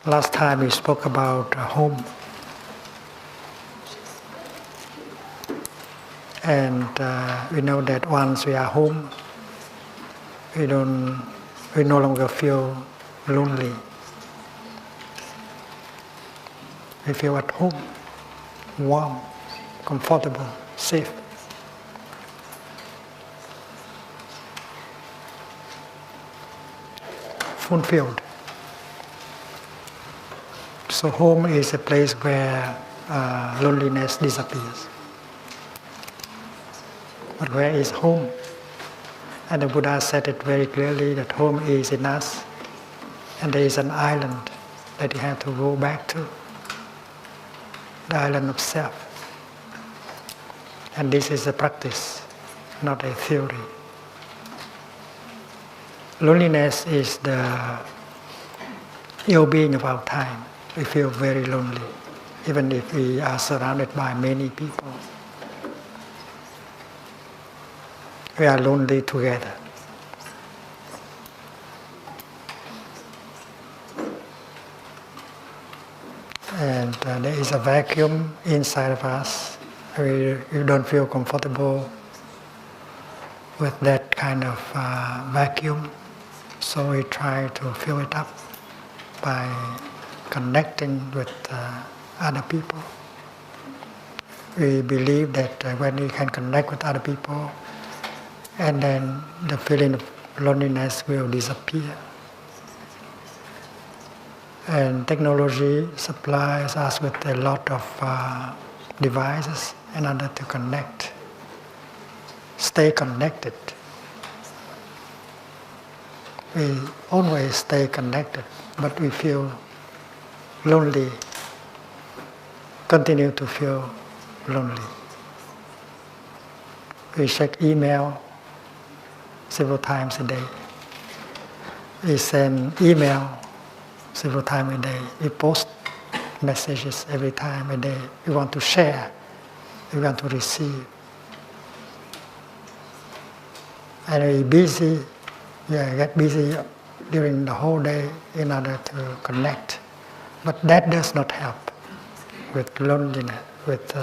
Last time we spoke about home. And we know that once we are home, we no longer feel lonely. We feel at home, warm, comfortable, safe. Fulfilled. So home is a place where loneliness disappears. But where is home? And the Buddha said it very clearly that home is in us, and there is an island that you have to go back to, the island of self. And this is a practice, not a theory. Loneliness is the ill-being of our time. We feel very lonely, even if we are surrounded by many people. We are lonely together. And there is a vacuum inside of us. We don't feel comfortable with that kind of vacuum, so we try to fill it up by connecting with other people. We believe that when we can connect with other people, and then the feeling of loneliness will disappear. And technology supplies us with a lot of devices in order to connect, stay connected. We always stay connected, but we feel lonely, continue to feel lonely. We check email several times a day. We send email several times a day. We post messages every time a day. We want to share. We want to receive. And we get busy during the whole day in order to connect. But that does not help with loneliness, with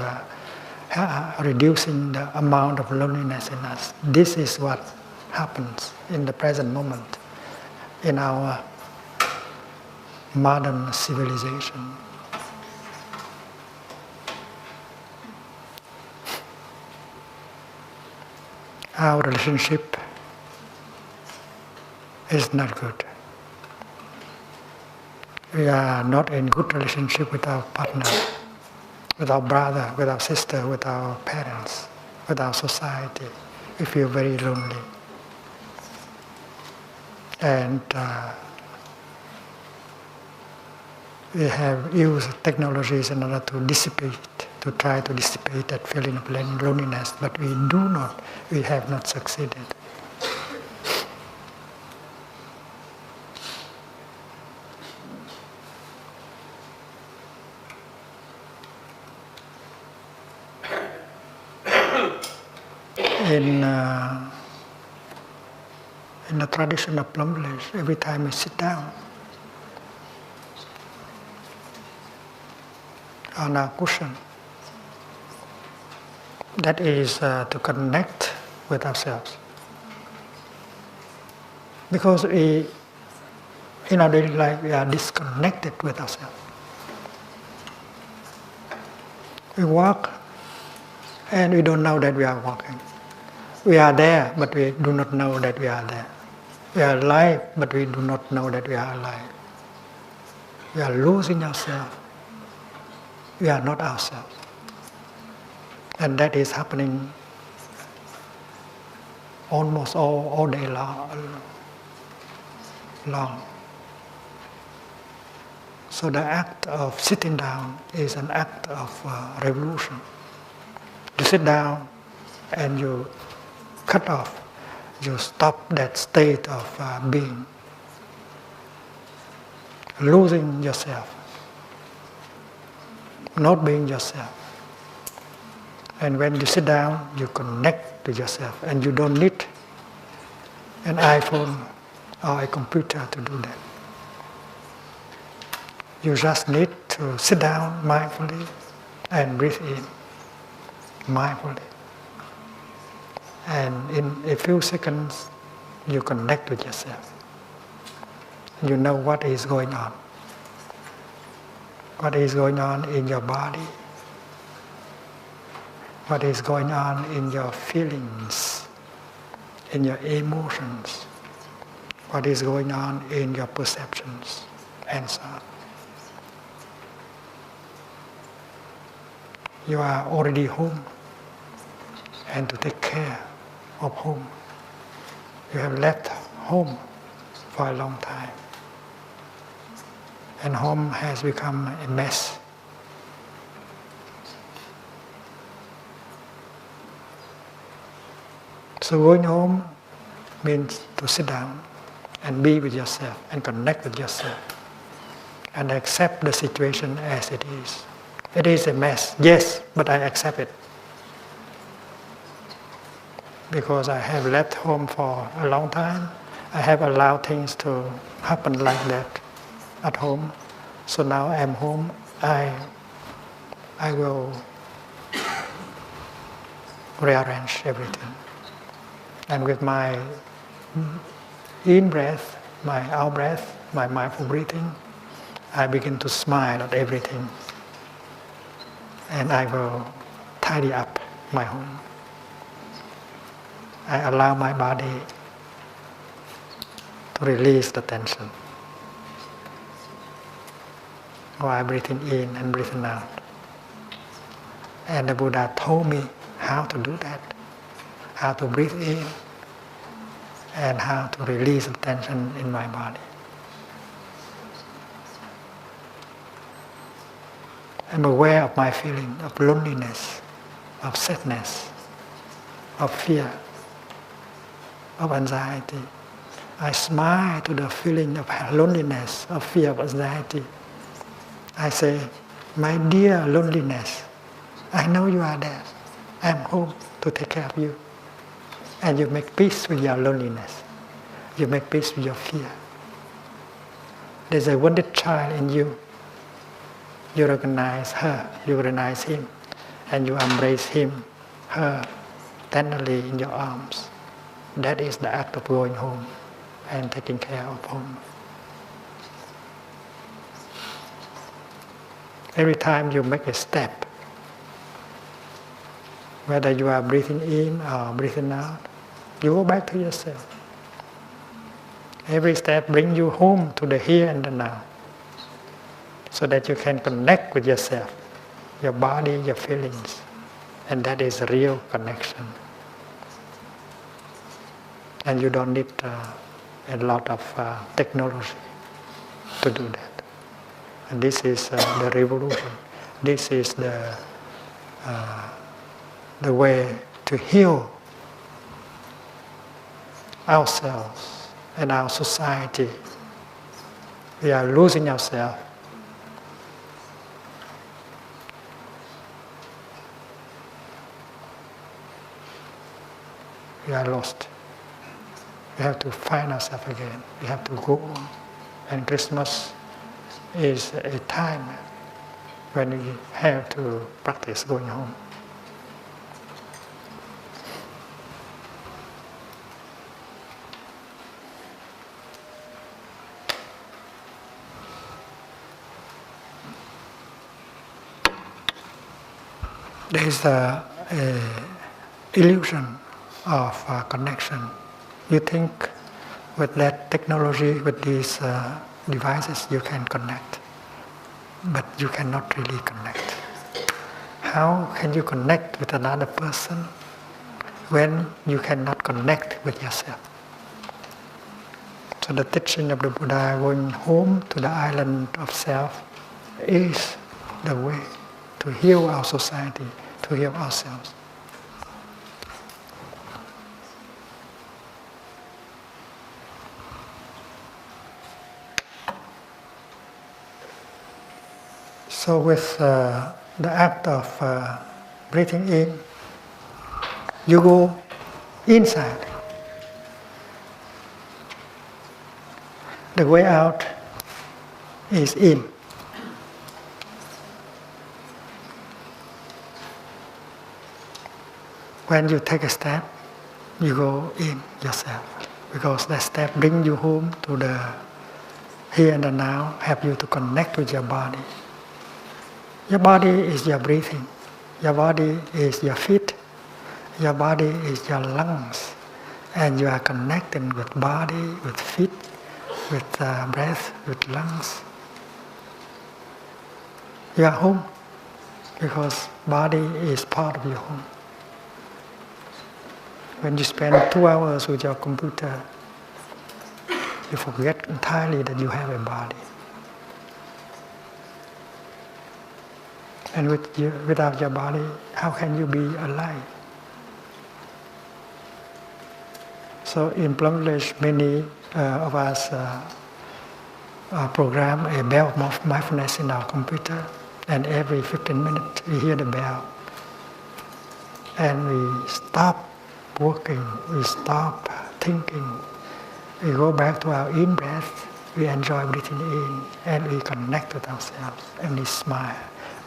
reducing the amount of loneliness in us. This is what happens in the present moment in our modern civilization. Our relationship is not good. We are not in good relationship with our partner, with our brother, with our sister, with our parents, with our society. We feel very lonely. And we have used technologies in order to try to dissipate that feeling of loneliness, but we have not succeeded. In the tradition of Plum Village, every time we sit down on our cushion, that is to connect with ourselves. Because in our daily life, we are disconnected with ourselves. We walk and we don't know that we are walking. We are there, but we do not know that we are there. We are alive, but we do not know that we are alive. We are losing ourselves. We are not ourselves. And that is happening almost all day long. So the act of sitting down is an act of revolution. You sit down and you cut off, you stop that state of being, losing yourself, not being yourself. And when you sit down, you connect to yourself, and you don't need an iPhone or a computer to do that. You just need to sit down mindfully and breathe in mindfully. And in a few seconds, you connect with yourself. You know what is going on. What is going on in your body. What is going on in your feelings, in your emotions. What is going on in your perceptions, and so on. You are already home, and to take care of home. You have left home for a long time, and home has become a mess. So going home means to sit down and be with yourself and connect with yourself and accept the situation as it is. It is a mess, yes, but I accept it. Because I have left home for a long time, I have allowed things to happen like that at home. So now I'm home, I will rearrange everything. And with my in breath, my out breath, my mindful breathing, I begin to smile at everything. And I will tidy up my home. I allow my body to release the tension while breathing in and breathing out. And the Buddha told me how to do that, how to breathe in and how to release the tension in my body. I'm aware of my feeling of loneliness, of sadness, of fear, of anxiety. I smile to the feeling of loneliness, of fear, of anxiety. I say, my dear loneliness, I know you are there. I'm home to take care of you. And you make peace with your loneliness. You make peace with your fear. There's a wounded child in you. You recognize her, you recognize him, and you embrace him, her, tenderly in your arms. That is the act of going home and taking care of home. Every time you make a step, whether you are breathing in or breathing out, you go back to yourself. Every step brings you home to the here and the now, so that you can connect with yourself, your body, your feelings, and that is a real connection. And you don't need a lot of technology to do that. And this is the revolution. This is the way to heal ourselves and our society. We are losing ourselves. We are lost. We have to find ourselves again. We have to go on. And Christmas is a time when we have to practice going home. There is an illusion of connection. You think with that technology, with these devices, you can connect, but you cannot really connect. How can you connect with another person when you cannot connect with yourself? So the teaching of the Buddha, going home to the island of self, is the way to heal our society, to heal ourselves. So with the act of breathing in, you go inside. The way out is in. When you take a step, you go in yourself, because that step brings you home to the here and the now, help you to connect with your body. Your body is your breathing. Your body is your feet. Your body is your lungs. And you are connecting with body, with feet, with breath, with lungs. You are home, because body is part of your home. When you spend 2 hours with your computer, you forget entirely that you have a body. And without your body, how can you be alive? So in Plum Village, many of us program a bell of mindfulness in our computer, and every 15 minutes we hear the bell. And we stop working, we stop thinking, we go back to our in-breath, we enjoy breathing in, and we connect with ourselves, and we smile.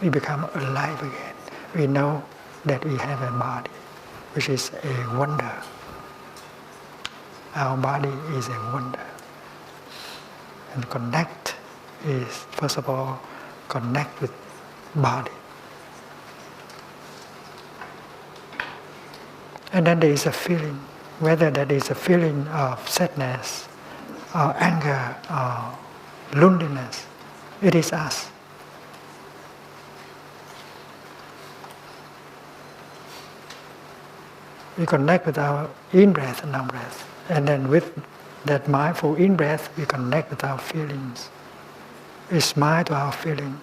We become alive again. We know that we have a body, which is a wonder. Our body is a wonder. And connect is, first of all, connect with body. And then there is a feeling, whether that is a feeling of sadness, or anger, or loneliness, it is us. We connect with our in-breath and out-breath. And then with that mindful in-breath, we connect with our feelings. We smile to our feeling.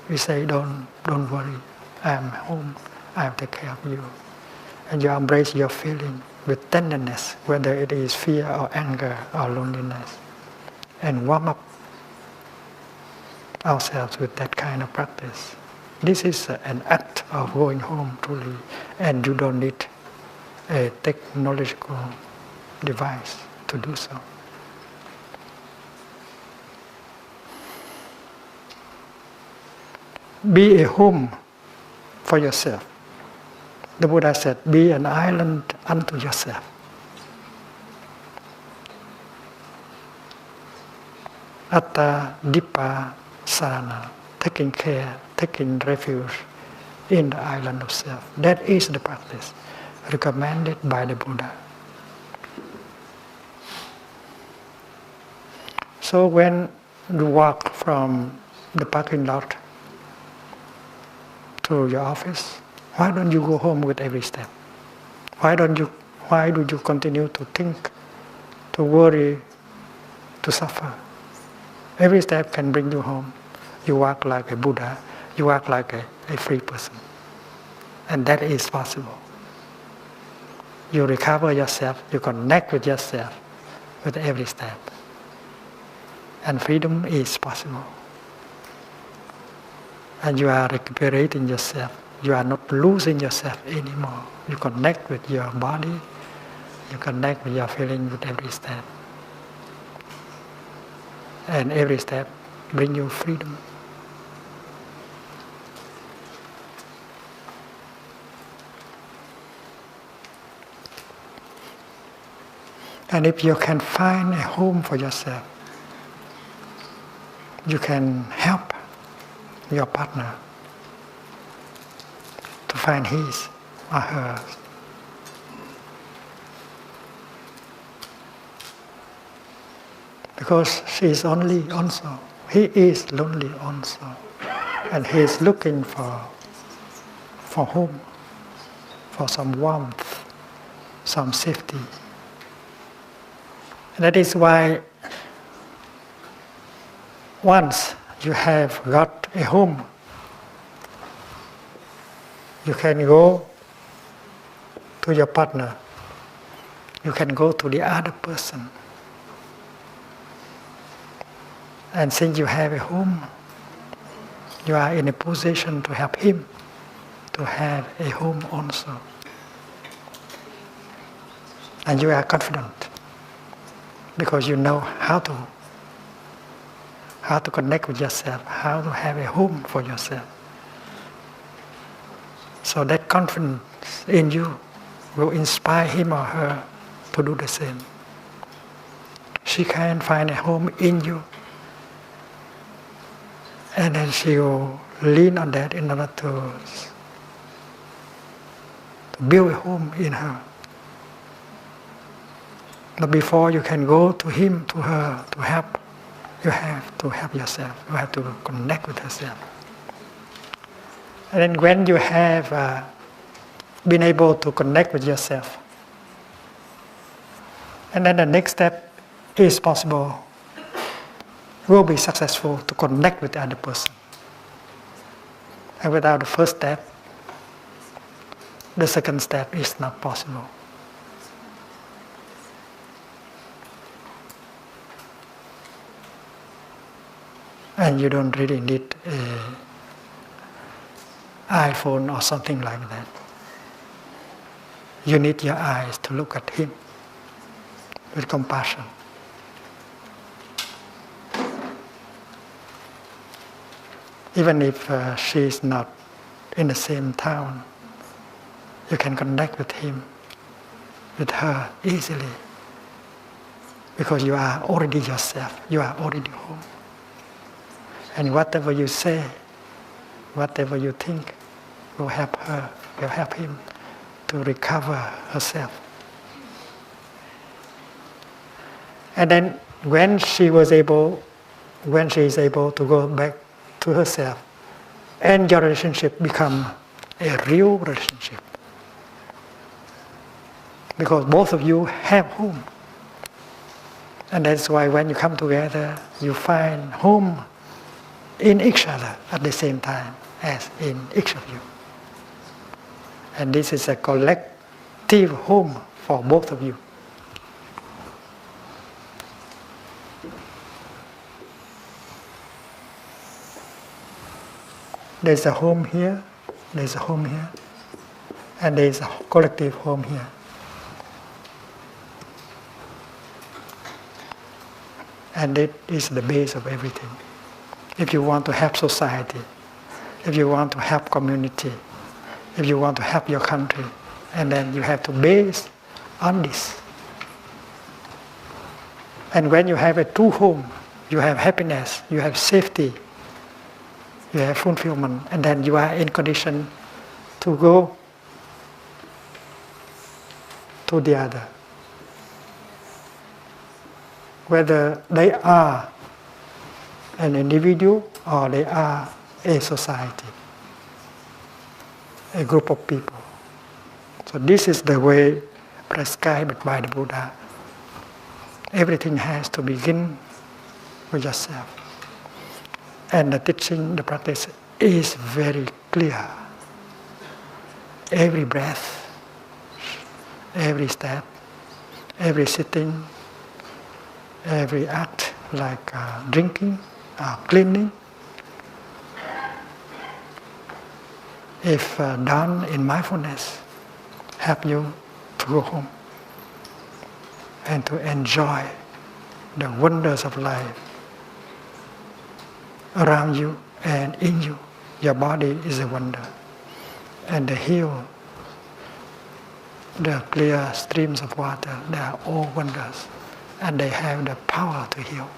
We say, don't worry, I am home, I will take care of you. And you embrace your feeling with tenderness, whether it is fear or anger or loneliness. And warm up ourselves with that kind of practice. This is an act of going home truly, and you don't need a technological device to do so. Be a home for yourself. The Buddha said, be an island unto yourself. Atta Dipa Sarana, taking care, taking refuge in the island of self. That is the practice recommended by the Buddha. So when you walk from the parking lot to your office, why don't you go home with every step? Why do you continue to think, to worry, to suffer? Every step can bring you home. You walk like a Buddha, you walk like a free person. And that is possible. You recover yourself, you connect with yourself with every step. And freedom is possible. And you are recuperating yourself. You are not losing yourself anymore. You connect with your body, you connect with your feeling with every step. And every step brings you freedom. And if you can find a home for yourself, you can help your partner to find his or hers. Because she is lonely also. He is lonely also. And he is looking for home, for some warmth, some safety. And that is why once you have got a home, you can go to your partner, you can go to the other person. And since you have a home, you are in a position to help him to have a home also. And you are confident because you know how to connect with yourself, how to have a home for yourself. So that confidence in you will inspire him or her to do the same. She can find a home in you. And then she will lean on that in order to build a home in her. But before you can go to him, to her, to help, you have to help yourself. You have to connect with yourself. And then when you have been able to connect with yourself, and then the next step is possible, will be successful to connect with the other person. And without the first step, the second step is not possible. And you don't really need an iPhone or something like that. You need your eyes to look at him with compassion. Even if she is not in the same town, you can connect with him, with her easily. Because you are already yourself, you are already home. And whatever you say, whatever you think, will help her, will help him to recover herself. And then when she is able to go back to herself, and your relationship become a real relationship. Because both of you have home. And that's why when you come together, you find home in each other at the same time as in each of you. And this is a collective home for both of you. There's a home here, there's a home here, and there's a collective home here. And it is the base of everything. If you want to help society, if you want to help community, if you want to help your country, and then you have to base on this. And when you have a true home, you have happiness, you have safety, you have fulfillment, and then you are in condition to go to the other. Whether they are an individual or they are a society, a group of people. So this is the way prescribed by the Buddha. Everything has to begin with yourself. And the teaching, the practice is very clear. Every breath, every step, every sitting, every act, like drinking, cleaning, if done in mindfulness, help you to go home and to enjoy the wonders of life around you and in you. Your body is a wonder. And the hill, the clear streams of water, they are all wonders. And they have the power to heal.